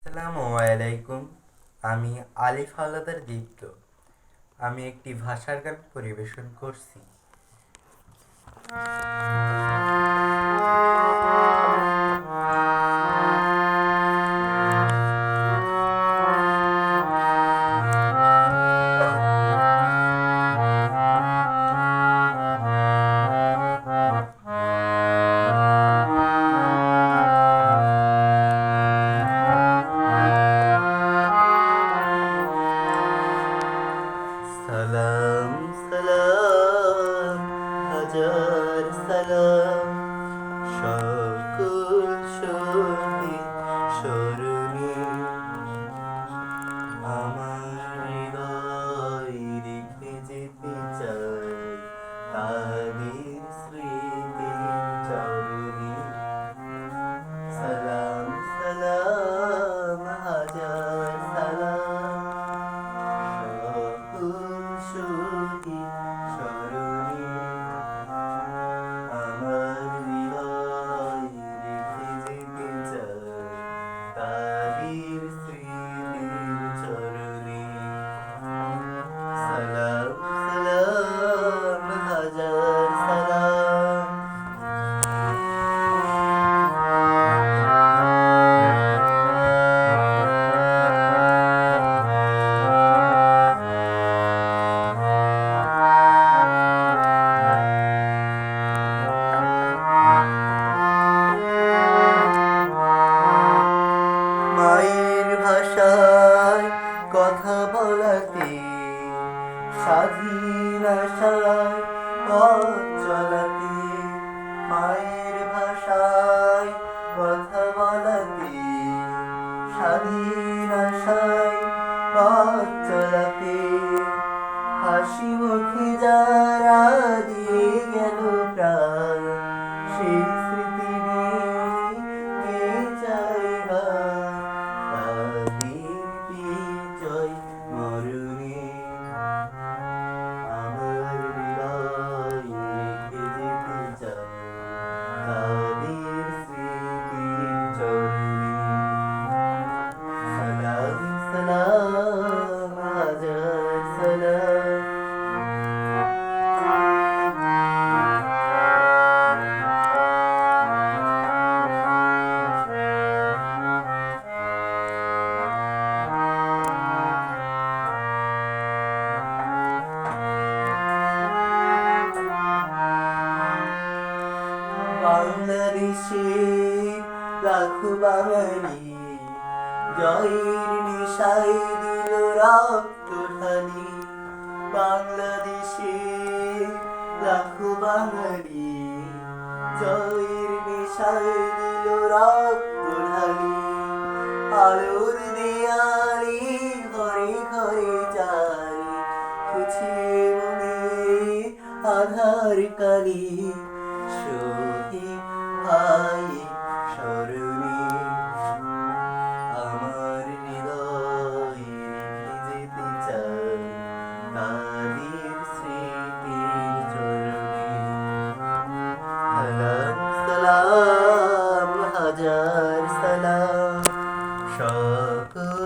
আসসালামু আলাইকুম। আমি আলিফ হাওলাদার দীপ্ত। আমি একটি ভাষার গান পরিবেশন করছি। সালাম সালাম হাজার সালাম সকল শহীদ স্মরণে আমার হৃদয় রেখে যেতে চাই তাদের স্মৃতির চরণে। সালাম সালাম হাজার সালাম সকল শহীদ স্মরণে আমার হৃদয় রেখে যেতে চাই তাদের স্মৃতির চরণে। সালাম সালাম হাজার সালাম। মায়ের ভাষায় কথা বলাতে স্বাধীন আশায় পথ চলাতে, মায়ের ভাষায় কথা বলাতে স্বাধীন আশায় পথ চলাতে, হাসি মুখে যারা দিয়ে গেল প্রাণ সেই স্মৃতি নিয়ে জায়গা তাদের বিজয় মরণে আমার হৃদয় রেখে যেতে চাই তাদের স্মৃতির চরণে। সালাম সালাম হাজার সালাম। বাংলাদেশে লাখো বাঙালি জয়ের নেশায় দিল রক্ত ঢালি। বাংলাদেশে লাখো বাঙালি জয়ের নেশায় দিল রক্ত ঢালি। আলোর দেয়ালে ঘরে ঘরে যাই খুঁজিয়ে মনে আধার কালি শহীদ ভাই স্মরণে আমার হৃদয় রেখে যেতে চাই তাদের স্মৃতির চরণে। সালাম সালাম হাজার সালাম সকল